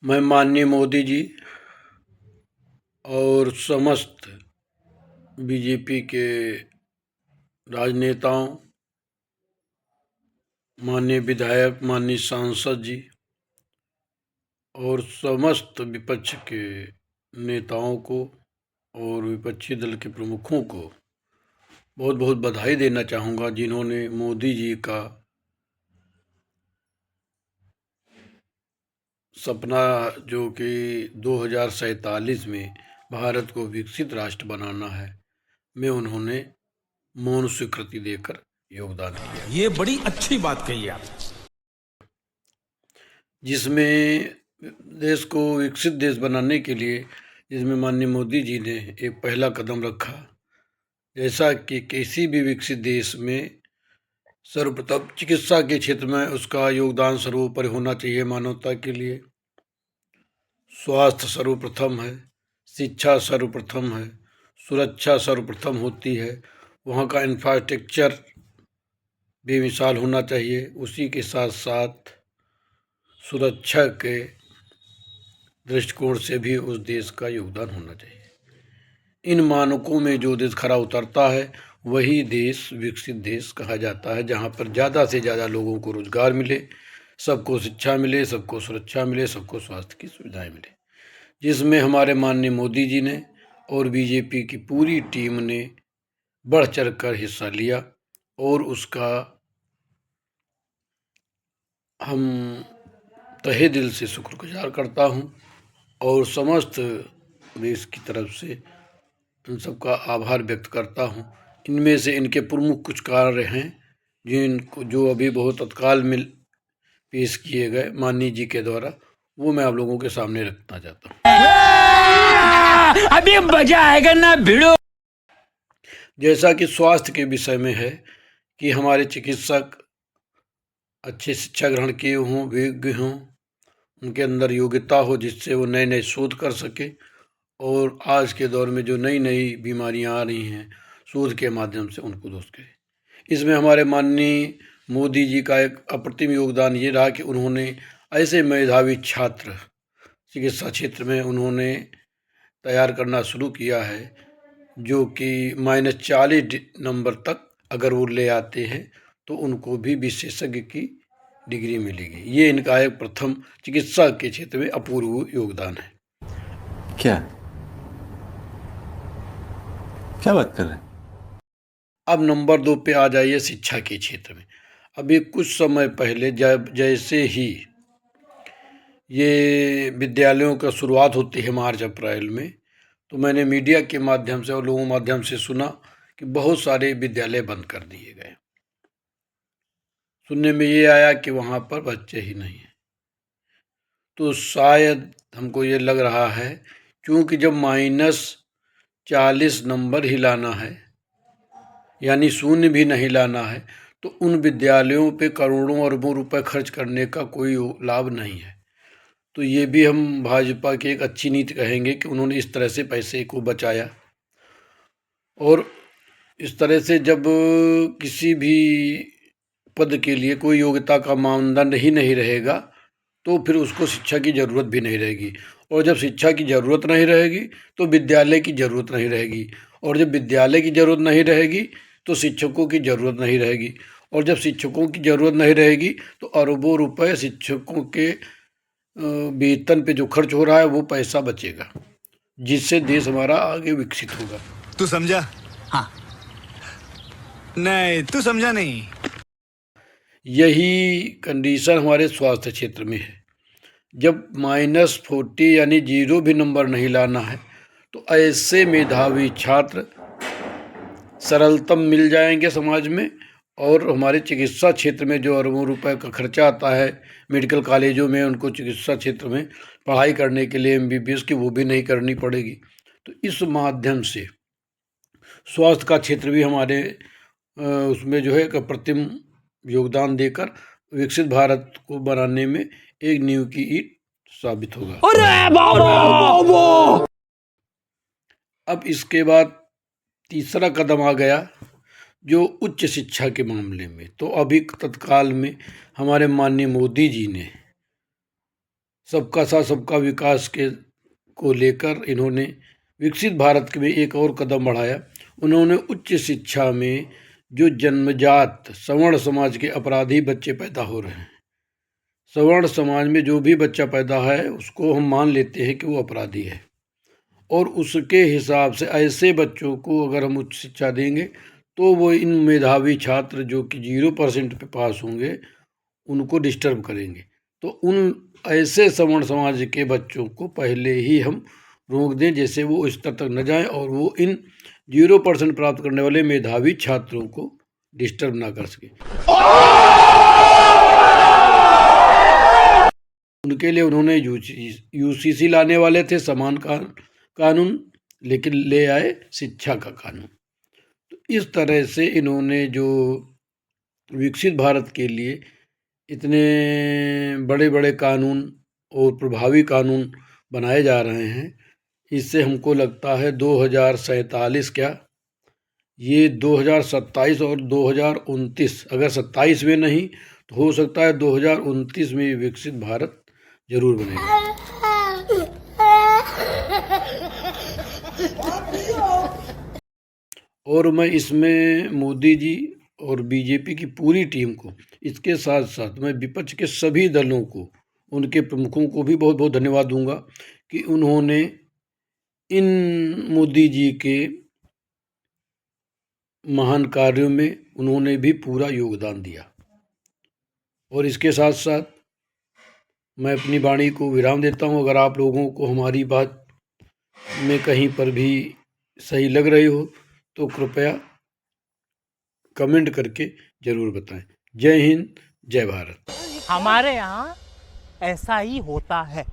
मैं माननीय मोदी जी और समस्त बीजेपी के राजनेताओं, माननीय विधायक, माननीय सांसद जी और समस्त विपक्ष के नेताओं को और विपक्षी दल के प्रमुखों को बहुत बहुत बधाई देना चाहूँगा, जिन्होंने मोदी जी का सपना, जो कि 2047 में भारत को विकसित राष्ट्र बनाना है, में उन्होंने मौन स्वीकृति देकर योगदान किया। ये बड़ी अच्छी बात कही आप, जिसमें देश को विकसित देश बनाने के लिए, जिसमें माननीय मोदी जी ने एक पहला कदम रखा। जैसा कि किसी भी विकसित देश में सर्वप्रथम चिकित्सा के क्षेत्र में उसका योगदान सर्वोपरि होना चाहिए मानवता के लिए। स्वास्थ्य सर्वप्रथम है, शिक्षा सर्वप्रथम है, सुरक्षा सर्वप्रथम होती है, वहाँ का इंफ्रास्ट्रक्चर बेमिसाल होना चाहिए। उसी के साथ साथ सुरक्षा के दृष्टिकोण से भी उस देश का योगदान होना चाहिए। इन मानकों में जो देश खरा उतरता है वही देश विकसित देश कहा जाता है, जहाँ पर ज़्यादा से ज़्यादा लोगों को रोजगार मिले, सबको शिक्षा मिले, सबको सुरक्षा मिले, सबको स्वास्थ्य की सुविधाएं मिले, जिसमें हमारे माननीय मोदी जी ने और बीजेपी की पूरी टीम ने बढ़ चढ़ कर हिस्सा लिया और उसका हम तहे दिल से शुक्रगुजार करता हूँ और समस्त देश की तरफ से इन सबका आभार व्यक्त करता हूँ। इनमें से इनके प्रमुख कुछ कार्य हैं जिनको जो अभी बहुत तत्काल में पेश किए गए माननीय जी के द्वारा, वो मैं आप लोगों के सामने रखना चाहता हूँ। अभी मजा आएगा ना भिड़ो। जैसा कि स्वास्थ्य के विषय में है कि हमारे चिकित्सक अच्छी शिक्षा ग्रहण किए हों, विज्ञ हों, उनके अंदर योग्यता हो जिससे वो नए नए शोध कर सके और आज के दौर में जो नई नई बीमारियां आ रही हैं शोध के माध्यम से उनको दूर करें। इसमें हमारे माननीय मोदी जी का एक अप्रतिम योगदान ये रहा कि उन्होंने ऐसे मेधावी छात्र चिकित्सा क्षेत्र में उन्होंने तैयार करना शुरू किया है, जो कि -40 नंबर तक अगर वो ले आते हैं तो उनको भी विशेषज्ञ की डिग्री मिलेगी। ये इनका एक प्रथम चिकित्सा के क्षेत्र में अपूर्व योगदान है। क्या क्या बात कर रहे हैं? अब नंबर 2 पे आ जाइए शिक्षा के क्षेत्र में। अभी कुछ समय पहले जब जैसे ही ये विद्यालयों का शुरुआत होती है मार्च अप्रैल में, तो मैंने मीडिया के माध्यम से और लोगों के माध्यम से सुना कि बहुत सारे विद्यालय बंद कर दिए गए। सुनने में ये आया कि वहाँ पर बच्चे ही नहीं हैं। तो शायद हमको ये लग रहा है, क्योंकि जब -40 नंबर ही लाना है यानी शून्य भी नहीं लाना है, तो उन विद्यालयों पे करोड़ों अरबों रुपए खर्च करने का कोई लाभ नहीं है। तो ये भी हम भाजपा की एक अच्छी नीति कहेंगे कि उन्होंने इस तरह से पैसे को बचाया। और इस तरह से जब किसी भी पद के लिए कोई योग्यता का मानदंड ही नहीं रहेगा तो फिर उसको शिक्षा की ज़रूरत भी नहीं रहेगी, और जब शिक्षा की ज़रूरत नहीं रहेगी तो विद्यालय की ज़रूरत नहीं रहेगी, और जब विद्यालय की ज़रूरत नहीं रहेगी तो शिक्षकों की ज़रूरत नहीं रहेगी, और जब शिक्षकों की ज़रूरत नहीं रहेगी तो अरबों रुपए शिक्षकों के वेतन पे जो खर्च हो रहा है वो पैसा बचेगा, जिससे देश हमारा आगे विकसित होगा। तू समझा? हाँ। नहीं, तू समझा नहीं। यही कंडीशन हमारे स्वास्थ्य क्षेत्र में है। जब -40 यानी 0 भी नंबर नहीं लाना है तो ऐसे मेधावी छात्र सरलतम मिल जाएंगे समाज में, और हमारे चिकित्सा क्षेत्र में जो अरबों रुपए का खर्चा आता है मेडिकल कॉलेजों में, उनको चिकित्सा क्षेत्र में पढ़ाई करने के लिए MBBS की, वो भी नहीं करनी पड़ेगी। तो इस माध्यम से स्वास्थ्य का क्षेत्र भी हमारे उसमें जो है एक अप्रतिम योगदान देकर विकसित भारत को बनाने में एक नींव की ईंट साबित होगा। अब इसके बाद तीसरा कदम आ गया जो उच्च शिक्षा के मामले में। तो अभी तत्काल में हमारे माननीय मोदी जी ने सबका साथ सबका विकास के को लेकर इन्होंने विकसित भारत में एक और कदम बढ़ाया। उन्होंने उच्च शिक्षा में जो जन्मजात सवर्ण समाज के अपराधी बच्चे पैदा हो रहे हैं, सवर्ण समाज में जो भी बच्चा पैदा है उसको हम मान लेते हैं कि वो अपराधी है, और उसके हिसाब से ऐसे बच्चों को अगर हम उच्च शिक्षा देंगे तो वो इन मेधावी छात्र जो कि 0% पे पास होंगे उनको डिस्टर्ब करेंगे। तो उन ऐसे सवर्ण समाज के बच्चों को पहले ही हम रोक दें, जैसे वो इस स्तर तक न जाएं और वो इन 0% प्राप्त करने वाले मेधावी छात्रों को डिस्टर्ब ना कर सके। उनके लिए उन्होंने यूसीसी लाने वाले थे, समान कानून, लेकिन ले आए शिक्षा का कानून। तो इस तरह से इन्होंने जो विकसित भारत के लिए इतने बड़े बड़े कानून और प्रभावी कानून बनाए जा रहे हैं, इससे हमको लगता है 2047 क्या, ये 2027 और 2029, अगर 27 में नहीं तो हो सकता है 2029 में विकसित भारत जरूर बनेगा। और मैं इसमें मोदी जी और बीजेपी की पूरी टीम को, इसके साथ साथ मैं विपक्ष के सभी दलों को, उनके प्रमुखों को भी बहुत बहुत धन्यवाद दूंगा कि उन्होंने इन मोदी जी के महान कार्यों में उन्होंने भी पूरा योगदान दिया। और इसके साथ साथ मैं अपनी वाणी को विराम देता हूँ। अगर आप लोगों को हमारी बात में कहीं पर भी सही लग रही हो तो कृपया कमेंट करके ज़रूर बताएं। जय हिंद, जय भारत। हमारे यहाँ ऐसा ही होता है।